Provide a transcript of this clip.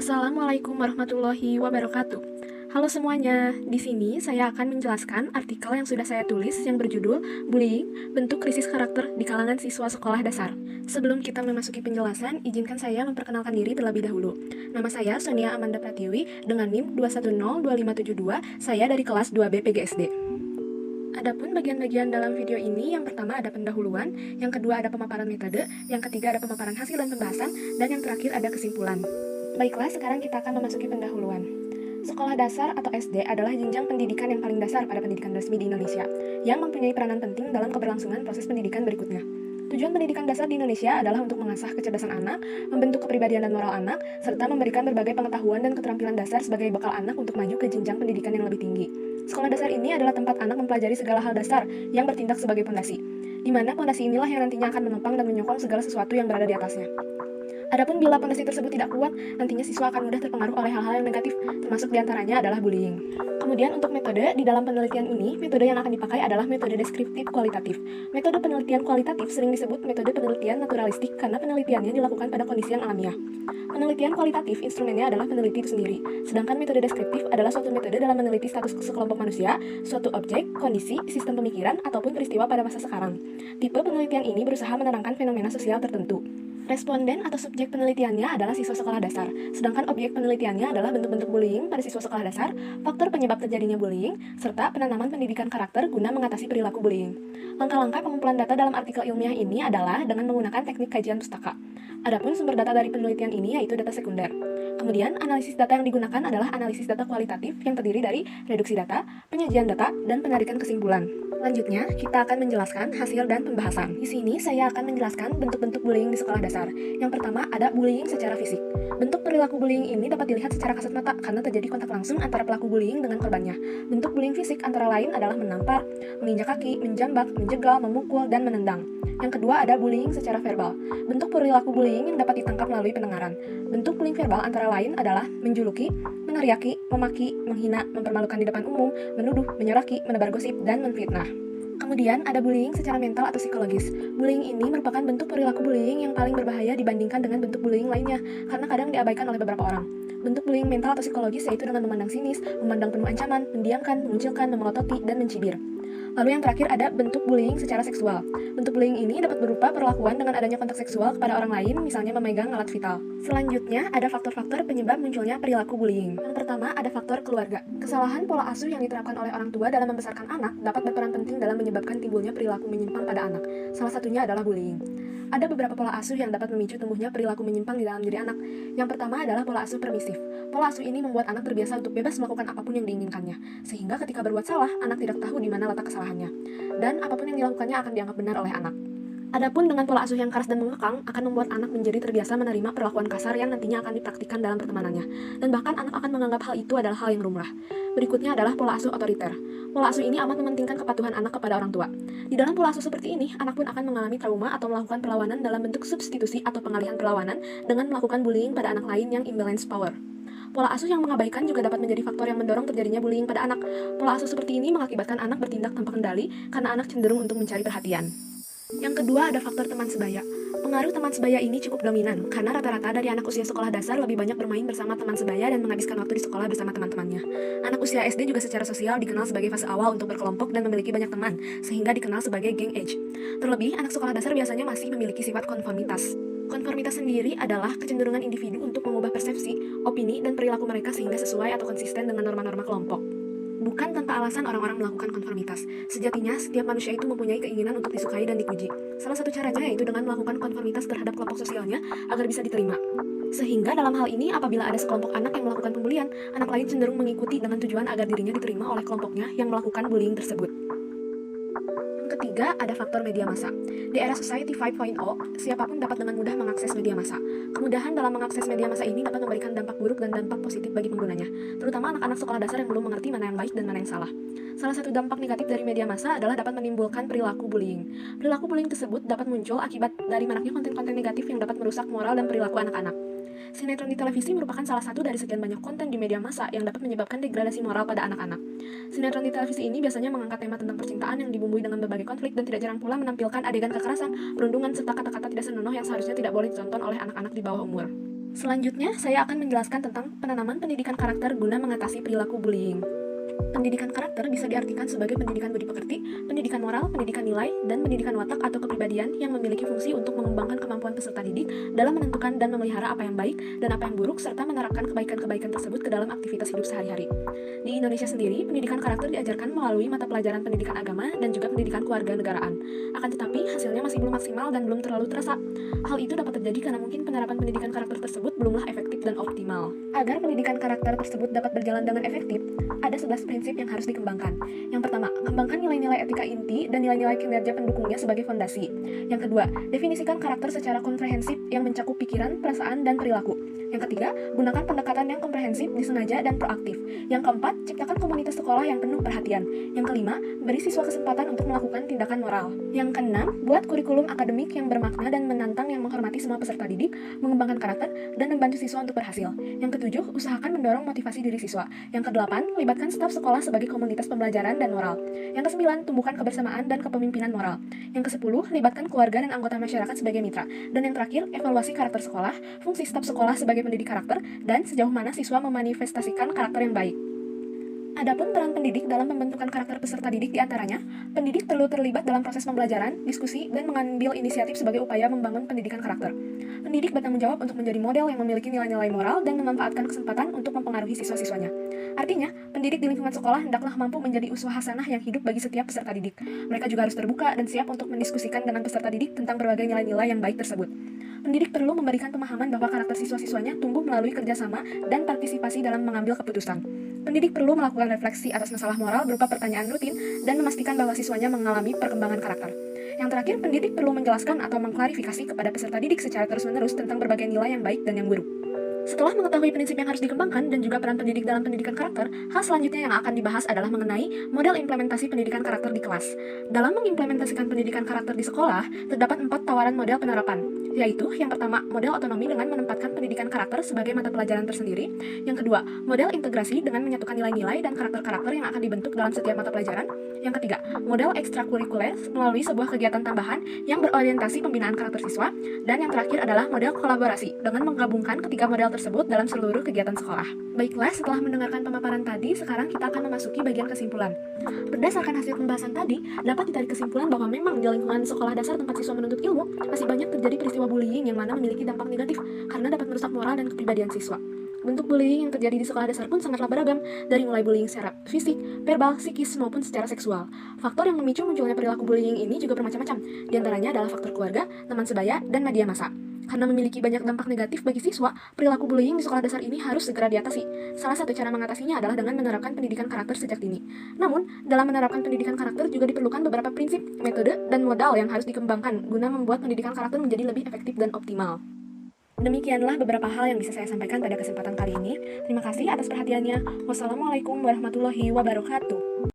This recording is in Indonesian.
Assalamualaikum warahmatullahi wabarakatuh. Halo semuanya, di sini saya akan menjelaskan artikel yang sudah saya tulis yang berjudul Bullying, Bentuk Krisis Karakter di Kalangan Siswa Sekolah Dasar. Sebelum kita memasuki penjelasan, izinkan saya memperkenalkan diri terlebih dahulu. Nama saya Sonia Amanda Pratiwi dengan NIM 2102572, saya dari kelas 2B PGSD. Adapun bagian-bagian dalam video ini, yang pertama ada pendahuluan, yang kedua ada pemaparan metode, yang ketiga ada pemaparan hasil dan pembahasan, dan yang terakhir ada kesimpulan. Baiklah, sekarang kita akan memasuki pendahuluan. Sekolah dasar atau SD adalah jenjang pendidikan yang paling dasar pada pendidikan resmi di Indonesia, yang mempunyai peranan penting dalam keberlangsungan proses pendidikan berikutnya. Tujuan pendidikan dasar di Indonesia adalah untuk mengasah kecerdasan anak, membentuk kepribadian dan moral anak, serta memberikan berbagai pengetahuan dan keterampilan dasar sebagai bekal anak untuk maju ke jenjang pendidikan yang lebih tinggi. Sekolah dasar ini adalah tempat anak mempelajari segala hal dasar yang bertindak sebagai pondasi, di mana pondasi inilah yang nantinya akan menopang dan menyokong segala sesuatu yang berada di atasnya. Adapun bila pondasi tersebut tidak kuat, nantinya siswa akan mudah terpengaruh oleh hal-hal yang negatif, termasuk diantaranya adalah bullying. Kemudian untuk metode, di dalam penelitian ini, metode yang akan dipakai adalah metode deskriptif kualitatif. Metode penelitian kualitatif sering disebut metode penelitian naturalistik karena penelitiannya dilakukan pada kondisi yang alamiah. Penelitian kualitatif instrumennya adalah peneliti itu sendiri, sedangkan metode deskriptif adalah suatu metode dalam meneliti status sekelompok manusia, suatu objek, kondisi, sistem pemikiran, ataupun peristiwa pada masa sekarang. Tipe penelitian ini berusaha menerangkan fenomena sosial tertentu. Responden atau subjek penelitiannya adalah siswa sekolah dasar, sedangkan objek penelitiannya adalah bentuk-bentuk bullying pada siswa sekolah dasar, faktor penyebab terjadinya bullying, serta penanaman pendidikan karakter guna mengatasi perilaku bullying. Langkah-langkah pengumpulan data dalam artikel ilmiah ini adalah dengan menggunakan teknik kajian pustaka. Adapun sumber data dari penelitian ini yaitu data sekunder. Kemudian, analisis data yang digunakan adalah analisis data kualitatif yang terdiri dari reduksi data, penyajian data, dan penarikan kesimpulan. Selanjutnya, kita akan menjelaskan hasil dan pembahasan. Di sini, saya akan menjelaskan bentuk-bentuk bullying di sekolah dasar. Yang pertama, ada bullying secara fisik. Bentuk perilaku bullying ini dapat dilihat secara kasat mata karena terjadi kontak langsung antara pelaku bullying dengan korbannya. Bentuk bullying fisik antara lain adalah menampar, menginjak kaki, menjambak, menjegal, memukul, dan menendang. Yang kedua, ada bullying secara verbal. Bentuk perilaku bullying yang dapat ditangkap melalui pendengaran. Bentuk bullying verbal antara lain adalah menjuluki, meneriaki, memaki, menghina, mempermalukan di depan umum, menuduh, menyoraki, menebar gosip, dan menfitnah. Kemudian ada bullying secara mental atau psikologis. Bullying ini merupakan bentuk perilaku bullying yang paling berbahaya dibandingkan dengan bentuk bullying lainnya, karena kadang diabaikan oleh beberapa orang. Bentuk bullying mental atau psikologis yaitu dengan memandang sinis, memandang penuh ancaman, mendiamkan, mengucilkan, memelototi, dan mencibir. Lalu yang terakhir ada bentuk bullying secara seksual. Bentuk bullying ini dapat berupa perlakuan dengan adanya kontak seksual kepada orang lain, misalnya memegang alat vital. Selanjutnya, ada faktor-faktor penyebab munculnya perilaku bullying. Yang pertama, ada faktor keluarga. Kesalahan pola asuh yang diterapkan oleh orang tua dalam membesarkan anak dapat berperan penting dalam menyebabkan timbulnya perilaku menyimpang pada anak. Salah satunya adalah bullying. Ada beberapa pola asuh yang dapat memicu tumbuhnya perilaku menyimpang di dalam diri anak. Yang pertama adalah pola asuh permisif. Pola asuh ini membuat anak terbiasa untuk bebas melakukan apapun yang diinginkannya, sehingga ketika berbuat salah, anak tidak tahu di mana letak kesalahannya. Dan apapun yang dilakukannya akan dianggap benar oleh anak. Adapun dengan pola asuh yang keras dan mengekang akan membuat anak menjadi terbiasa menerima perlakuan kasar yang nantinya akan dipraktikkan dalam pertemanannya. Dan bahkan anak akan menganggap hal itu adalah hal yang lumrah. Berikutnya adalah pola asuh otoriter. Pola asuh ini amat mementingkan kepatuhan anak kepada orang tua. Di dalam pola asuh seperti ini, anak pun akan mengalami trauma atau melakukan perlawanan dalam bentuk substitusi atau pengalihan perlawanan dengan melakukan bullying pada anak lain yang imbalance power. Pola asuh yang mengabaikan juga dapat menjadi faktor yang mendorong terjadinya bullying pada anak. Pola asuh seperti ini mengakibatkan anak bertindak tanpa kendali karena anak cenderung untuk mencari perhatian. Yang kedua ada faktor teman sebaya. Pengaruh teman sebaya ini cukup dominan karena rata-rata dari anak usia sekolah dasar lebih banyak bermain bersama teman sebaya dan menghabiskan waktu di sekolah bersama teman-temannya. Anak usia SD juga secara sosial dikenal sebagai fase awal untuk berkelompok dan memiliki banyak teman, sehingga dikenal sebagai gang age. Terlebih, anak sekolah dasar biasanya masih memiliki sifat konformitas. Konformitas sendiri adalah kecenderungan individu untuk mengubah persepsi, opini, dan perilaku mereka sehingga sesuai atau konsisten dengan norma-norma kelompok. Bukan tanpa alasan orang-orang melakukan konformitas. Sejatinya, setiap manusia itu mempunyai keinginan untuk disukai dan dipuji. Salah satu caranya yaitu dengan melakukan konformitas terhadap kelompok sosialnya agar bisa diterima. Sehingga dalam hal ini, apabila ada sekelompok anak yang melakukan pembulian, anak lain cenderung mengikuti dengan tujuan agar dirinya diterima oleh kelompoknya yang melakukan bullying tersebut. Yang ketiga, ada faktor media massa. Di era Society 5.0, siapapun dapat dengan mudah mengakses media massa. Kemudahan dalam mengakses media massa ini dapat memberikan dampak buruk dan dampak positif bagi penggunanya, terutama anak-anak sekolah dasar yang belum mengerti mana yang baik dan mana yang salah. Salah satu dampak negatif dari media massa adalah dapat menimbulkan perilaku bullying. Perilaku bullying tersebut dapat muncul akibat dari maraknya konten-konten negatif yang dapat merusak moral dan perilaku anak-anak. Sinetron di televisi merupakan salah satu dari sekian banyak konten di media massa yang dapat menyebabkan degradasi moral pada anak-anak. Sinetron di televisi ini biasanya mengangkat tema tentang percintaan yang dibumbui dengan berbagai konflik dan tidak jarang pula menampilkan adegan kekerasan, perundungan, serta kata-kata tidak senonoh yang seharusnya tidak boleh ditonton oleh anak-anak di bawah umur. Selanjutnya, saya akan menjelaskan tentang penanaman pendidikan karakter guna mengatasi perilaku bullying. Pendidikan karakter bisa diartikan sebagai pendidikan budi pekerti, pendidikan moral, pendidikan nilai, dan pendidikan watak atau kepribadian yang memiliki fungsi untuk mengembangkan kemampuan peserta didik dalam menentukan dan memelihara apa yang baik dan apa yang buruk, serta menerapkan kebaikan-kebaikan tersebut ke dalam aktivitas hidup sehari-hari. Di Indonesia sendiri, pendidikan karakter diajarkan melalui mata pelajaran pendidikan agama dan juga pendidikan kewarganegaraan. Akan tetapi, hasilnya masih belum maksimal dan belum terlalu terasa. Hal itu dapat terjadi karena mungkin penerapan pendidikan karakter tersebut belumlah efektif dan optimal. Agar pendidikan karakter tersebut dapat berjalan dengan efektif, ada 11 prinsip yang harus dikembangkan. Yang pertama, kembangkan nilai-nilai etika inti dan nilai-nilai kinerja pendukungnya sebagai fondasi. Yang kedua, definisikan karakter secara komprehensif yang mencakup pikiran, perasaan, dan perilaku. Yang ketiga, gunakan pendekatan yang komprehensif, disengaja, dan proaktif. Yang keempat, ciptakan komunitas sekolah yang penuh perhatian. Yang kelima, beri siswa kesempatan untuk melakukan tindakan moral. Yang keenam, buat kurikulum akademik yang bermakna dan menantang yang menghormati semua peserta didik, mengembangkan karakter, dan membantu siswa untuk berhasil. Yang ketujuh, usahakan mendorong motivasi diri siswa. Yang kedelapan, libatkan staf sekolah sebagai komunitas pembelajaran dan moral. Yang kesembilan, tumbuhkan kebersamaan dan kepemimpinan moral. Yang kesepuluh, libatkan keluarga dan anggota masyarakat sebagai mitra. Dan yang terakhir, evaluasi karakter sekolah, fungsi staf sekolah sebagai pendidik karakter, dan sejauh mana siswa memanifestasikan karakter yang baik. Adapun peran pendidik dalam pembentukan karakter peserta didik diantaranya, pendidik perlu terlibat dalam proses pembelajaran, diskusi, dan mengambil inisiatif sebagai upaya membangun pendidikan karakter. Pendidik bertanggung jawab untuk menjadi model yang memiliki nilai-nilai moral dan memanfaatkan kesempatan untuk mempengaruhi siswa-siswanya. Artinya, pendidik di lingkungan sekolah hendaklah mampu menjadi uswah hasanah yang hidup bagi setiap peserta didik. Mereka juga harus terbuka dan siap untuk mendiskusikan dengan peserta didik tentang berbagai nilai-nilai yang baik tersebut. Pendidik perlu memberikan pemahaman bahwa karakter siswa-siswanya tumbuh melalui kerjasama dan partisipasi dalam mengambil keputusan. Pendidik perlu melakukan refleksi atas masalah moral berupa pertanyaan rutin dan memastikan bahwa siswanya mengalami perkembangan karakter. Yang terakhir, pendidik perlu menjelaskan atau mengklarifikasi kepada peserta didik secara terus-menerus tentang berbagai nilai yang baik dan yang buruk. Setelah mengetahui prinsip yang harus dikembangkan dan juga peran pendidik dalam pendidikan karakter, hal selanjutnya yang akan dibahas adalah mengenai model implementasi pendidikan karakter di kelas. Dalam mengimplementasikan pendidikan karakter di sekolah, terdapat 4 tawaran model penerapan, yaitu yang pertama, model otonomi dengan menempatkan pendidikan karakter sebagai mata pelajaran tersendiri. Yang kedua, model integrasi dengan menyatukan nilai-nilai dan karakter-karakter yang akan dibentuk dalam setiap mata pelajaran. Yang ketiga, model ekstrakurikuler melalui sebuah kegiatan tambahan yang berorientasi pembinaan karakter siswa. Dan yang terakhir adalah model kolaborasi dengan menggabungkan ketiga model tersebut dalam seluruh kegiatan sekolah. Baiklah, setelah mendengarkan pemaparan tadi, sekarang kita akan memasuki bagian kesimpulan. Berdasarkan hasil pembahasan tadi, dapat ditarik kesimpulan bahwa memang di lingkungan sekolah dasar tempat siswa menuntut ilmu, masih banyak terjadi peristiwa bullying yang mana memiliki dampak negatif karena dapat merusak moral dan kepribadian siswa. Bentuk bullying yang terjadi di sekolah dasar pun sangatlah beragam, dari mulai bullying secara fisik, verbal, psikis, maupun secara seksual. Faktor yang memicu munculnya perilaku bullying ini juga bermacam-macam, di antaranya adalah faktor keluarga, teman sebaya, dan media massa. Karena memiliki banyak dampak negatif bagi siswa, perilaku bullying di sekolah dasar ini harus segera diatasi. Salah satu cara mengatasinya adalah dengan menerapkan pendidikan karakter sejak dini. Namun, dalam menerapkan pendidikan karakter juga diperlukan beberapa prinsip, metode, dan modal yang harus dikembangkan guna membuat pendidikan karakter menjadi lebih efektif dan optimal. Demikianlah beberapa hal yang bisa saya sampaikan pada kesempatan kali ini. Terima kasih atas perhatiannya. Wassalamualaikum warahmatullahi wabarakatuh.